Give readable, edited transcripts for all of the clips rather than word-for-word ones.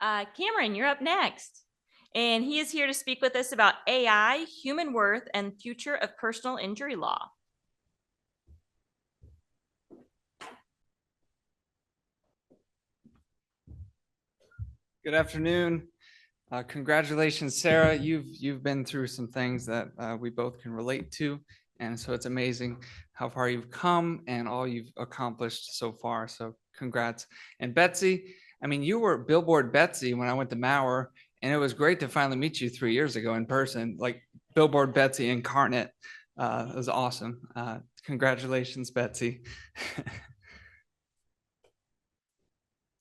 Cameron, you're up next. And he is here to speak with us about AI, human worth, and future of personal injury law. Good afternoon. Congratulations, Sarah. You've been through some things that we both can relate to. And so it's amazing how far you've come and all you've accomplished so far. So congrats. And Betsy, I mean, you were Billboard Betsy when I went to Mauer, and it was great to finally meet you 3 years ago in person, like Billboard Betsy incarnate. It was awesome. Congratulations, Betsy.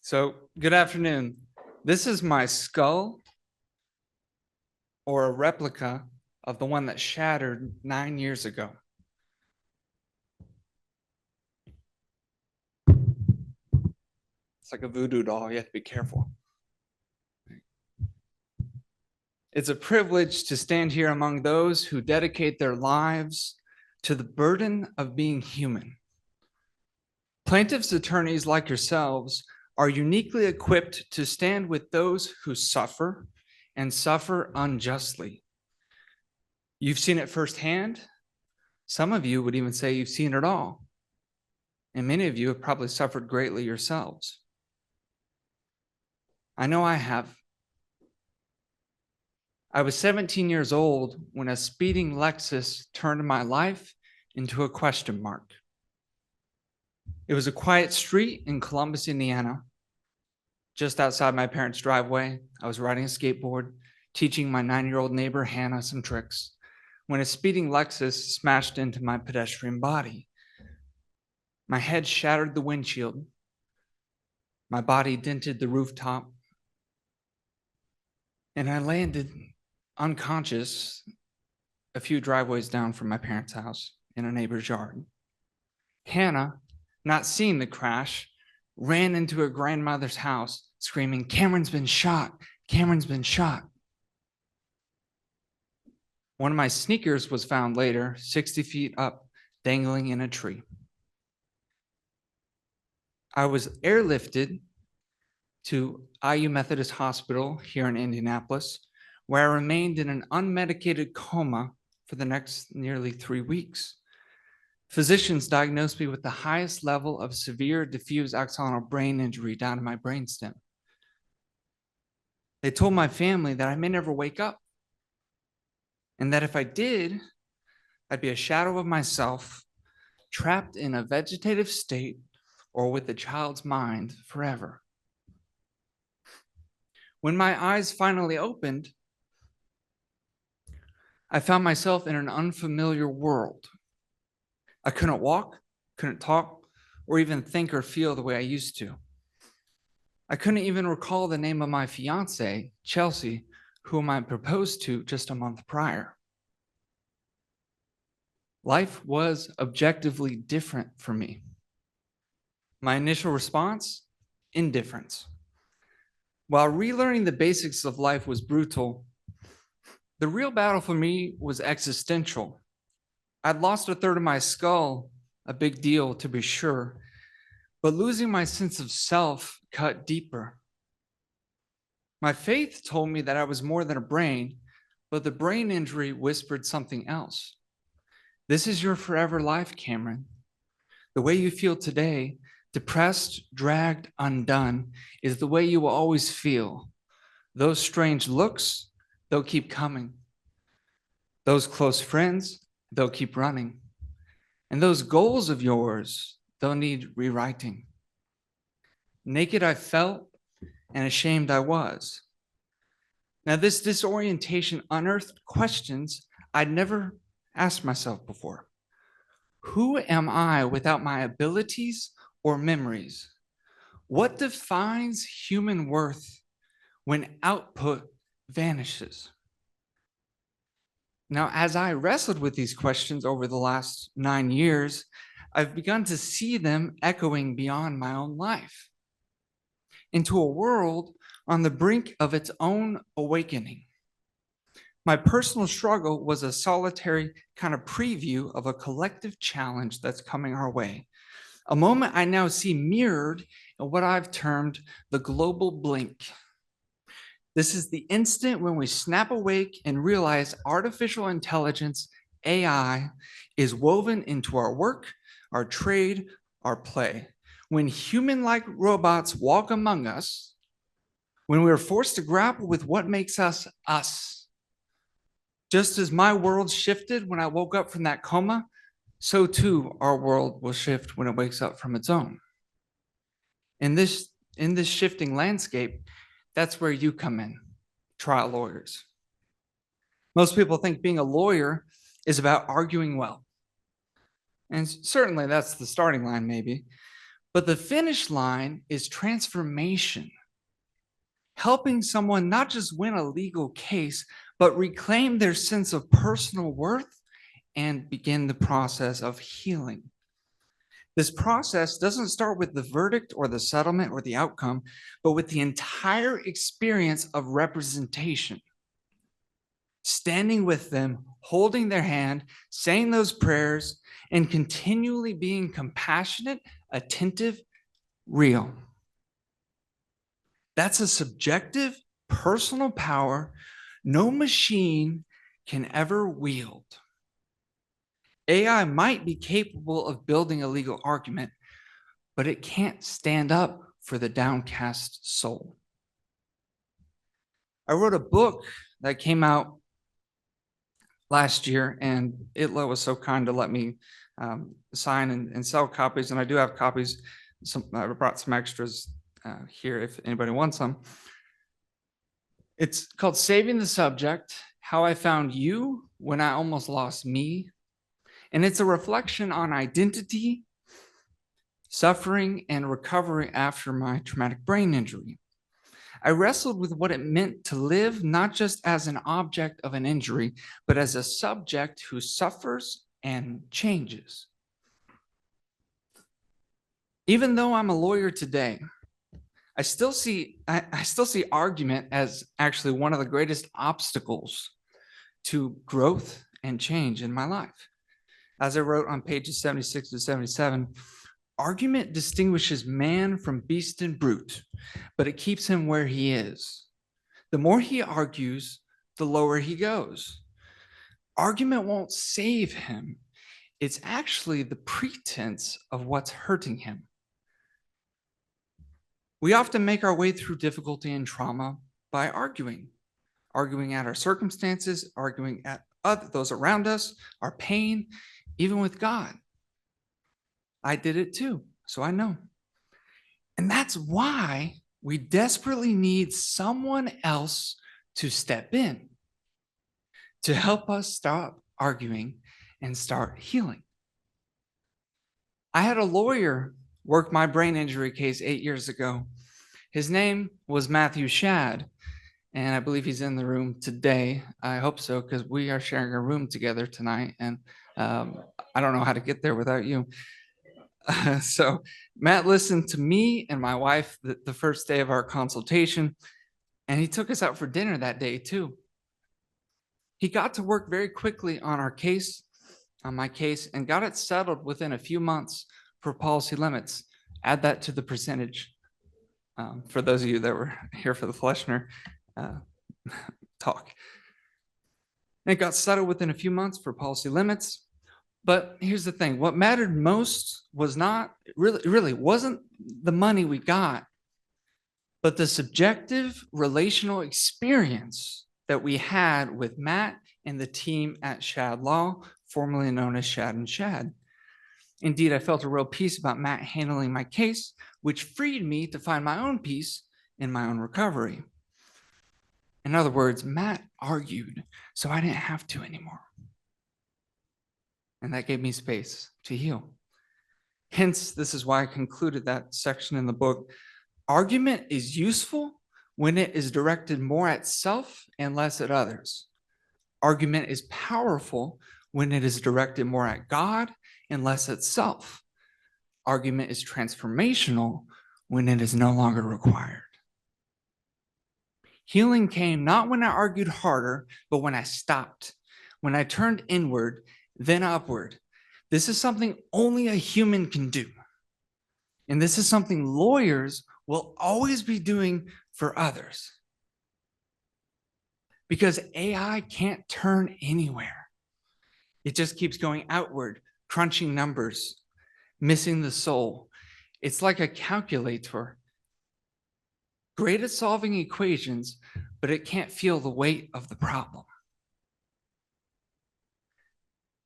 So good afternoon. This is my skull, or a replica of the one that shattered 9 years ago. It's like a voodoo doll. You have to be careful. It's a privilege to stand here among those who dedicate their lives to the burden of being human. Plaintiffs' attorneys like yourselves are uniquely equipped to stand with those who suffer and suffer unjustly. You've seen it firsthand. Some of you would even say you've seen it all. And many of you have probably suffered greatly yourselves. I know I have. I was 17 years old when a speeding Lexus turned my life into a question mark. It was a quiet street in Columbus, Indiana. Just outside my parents' driveway, I was riding a skateboard, teaching my 9-year-old neighbor Hannah some tricks, when a speeding Lexus smashed into my pedestrian body. My head shattered the windshield. My body dented the rooftop. And I landed unconscious a few driveways down from my parents' house in a neighbor's yard. Hannah, not seeing the crash, ran into her grandmother's house screaming, "Cameron's been shot! Cameron's been shot!" One of my sneakers was found later, 60 feet up, dangling in a tree. I was airlifted to IU Methodist Hospital here in Indianapolis, where I remained in an unmedicated coma for the next nearly 3 weeks. Physicians diagnosed me with the highest level of severe diffuse axonal brain injury down to my brainstem. They told my family that I may never wake up, and that if I did, I'd be a shadow of myself, trapped in a vegetative state or with a child's mind forever. When my eyes finally opened, I found myself in an unfamiliar world. I couldn't walk, couldn't talk, or even think or feel the way I used to. I couldn't even recall the name of my fiancée, Chelsea, whom I proposed to just a month prior. Life was objectively different for me. My initial response, indifference. While relearning the basics of life was brutal, the real battle for me was existential. I'd lost a third of my skull, a big deal to be sure, but losing my sense of self cut deeper. My faith told me that I was more than a brain, but the brain injury whispered something else. This is your forever life, Cameron. The way you feel today, depressed, dragged, undone, is the way you will always feel. Those strange looks, they'll keep coming. Those close friends, they'll keep running. And those goals of yours, they'll need rewriting. Naked I felt, and ashamed I was. Now, this disorientation unearthed questions I'd never asked myself before. Who am I without my abilities or memories? What defines human worth when output vanishes? Now, as I wrestled with these questions over the last 9 years, I've begun to see them echoing beyond my own life into a world on the brink of its own awakening. My personal struggle was a solitary kind of preview of a collective challenge that's coming our way, a moment I now see mirrored in what I've termed the global blink. This is the instant when we snap awake and realize artificial intelligence, AI, is woven into our work, our trade, our play. When human-like robots walk among us, when we are forced to grapple with what makes us us. Just as my world shifted when I woke up from that coma, so too our world will shift when it wakes up from its own. In this shifting landscape, that's where you come in, trial lawyers. Most people think being a lawyer is about arguing well. And certainly that's the starting line, maybe. But the finish line is transformation. Helping someone not just win a legal case, but reclaim their sense of personal worth and begin the process of healing. This process doesn't start with the verdict or the settlement or the outcome, but with the entire experience of representation. Standing with them, holding their hand, saying those prayers, and continually being compassionate, attentive, real. That's a subjective, personal power no machine can ever wield. AI might be capable of building a legal argument, but it can't stand up for the downcast soul. I wrote a book that came out last year, and ITLA was so kind to let me sign and sell copies, and I do have copies. I brought some extras here if anybody wants them. It's called Saving the Subject, How I Found You When I Almost Lost Me. And it's a reflection on identity, suffering, and recovery after my traumatic brain injury. I wrestled with what it meant to live not just as an object of an injury, but as a subject who suffers and changes. Even though I'm a lawyer today, I still see argument as actually one of the greatest obstacles to growth and change in my life. As I wrote on pages 76 to 77, argument distinguishes man from beast and brute, but it keeps him where he is. The more he argues, the lower he goes. Argument won't save him. It's actually the pretense of what's hurting him. We often make our way through difficulty and trauma by arguing at our circumstances, arguing at those around us, our pain, even with God. I did it too, so I know. And that's why we desperately need someone else to step in, to help us stop arguing and start healing. I had a lawyer work my brain injury case 8 years ago. His name was Matthew Shad, and I believe he's in the room today. I hope so, because we are sharing a room together tonight, and I don't know how to get there without you. So Matt listened to me and my wife the first day of our consultation, and he took us out for dinner that day too. He got to work very quickly on my case, and got it settled within a few months for policy limits. Add that to the percentage. For those of you that were here for the Fleschner talk. And it got settled within a few months for policy limits. But here's the thing, what mattered most was not, really wasn't the money we got, but the subjective relational experience that we had with Matt and the team at Shad Law, formerly known as Shad and Shad. Indeed, I felt a real peace about Matt handling my case, which freed me to find my own peace in my own recovery. In other words, Matt argued, so I didn't have to anymore. And that gave me space to heal. Hence, this is why I concluded that section in the book. Argument is useful when it is directed more at self and less at others. Argument is powerful when it is directed more at God and less at self. Argument is transformational when it is no longer required. Healing came not when I argued harder, but when I stopped, when I turned inward, then upward. This is something only a human can do. And this is something lawyers will always be doing for others. because AI can't turn anywhere. It just keeps going outward, crunching numbers, missing the soul. It's like a calculator, great at solving equations, but it can't feel the weight of the problem.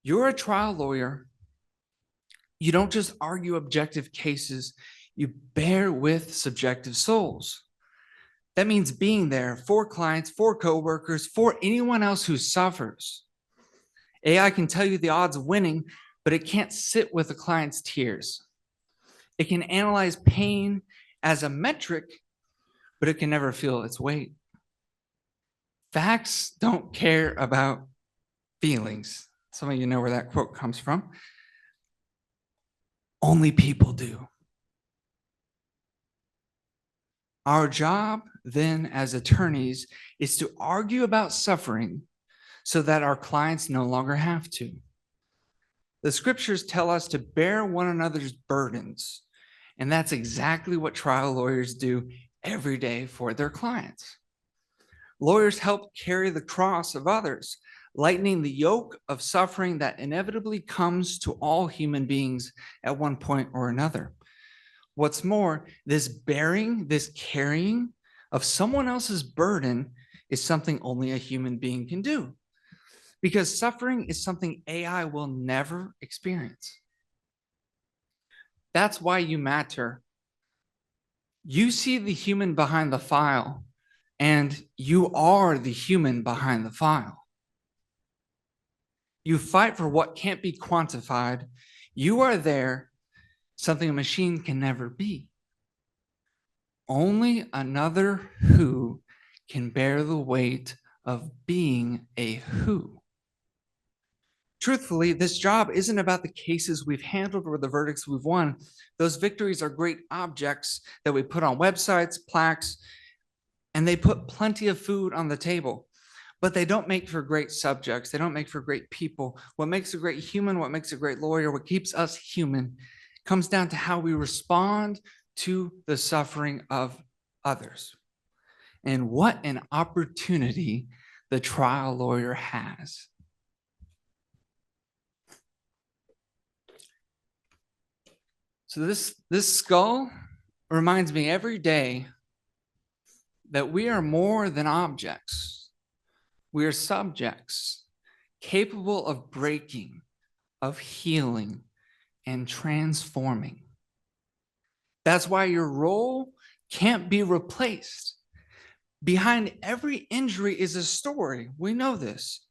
You're a trial lawyer. You don't just argue objective cases, you bear with subjective souls. That means being there for clients, for coworkers, for anyone else who suffers. AI can tell you the odds of winning, but it can't sit with a client's tears. It can analyze pain as a metric, but it can never feel its weight. Facts don't care about feelings. Some of you know where that quote comes from. Only people do. Our job then as attorneys is to argue about suffering so that our clients no longer have to. The scriptures tell us to bear one another's burdens, and that's exactly what trial lawyers do every day for their clients. Lawyers help carry the cross of others, lightening the yoke of suffering that inevitably comes to all human beings at one point or another. What's more, this bearing, this carrying of someone else's burden is something only a human being can do, because suffering is something AI will never experience. That's why you matter. You see the human behind the file, and you are the human behind the file. You fight for what can't be quantified. You are there, something a machine can never be. Only another who can bear the weight of being a who. Truthfully, this job isn't about the cases we've handled or the verdicts we've won. Those victories are great objects that we put on websites, plaques, and they put plenty of food on the table. But they don't make for great subjects. They don't make for great people. What makes a great human, what makes a great lawyer, what keeps us human comes down to how we respond to the suffering of others. And what an opportunity the trial lawyer has. So this skull reminds me every day that we are more than objects. We are subjects capable of breaking, of healing, and transforming. That's why your role can't be replaced. Behind every injury is a story. We know this.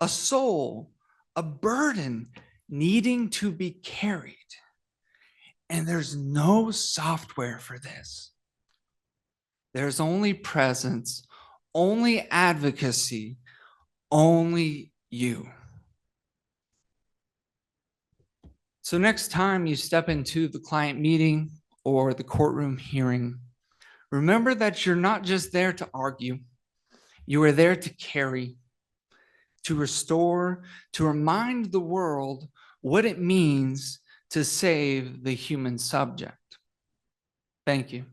A soul, a burden needing to be carried. And there's no software for this. There's only presence, only advocacy, only you. So next time you step into the client meeting or the courtroom hearing, remember that you're not just there to argue. You are there to carry, to restore, to remind the world what it means to save the human subject. Thank you.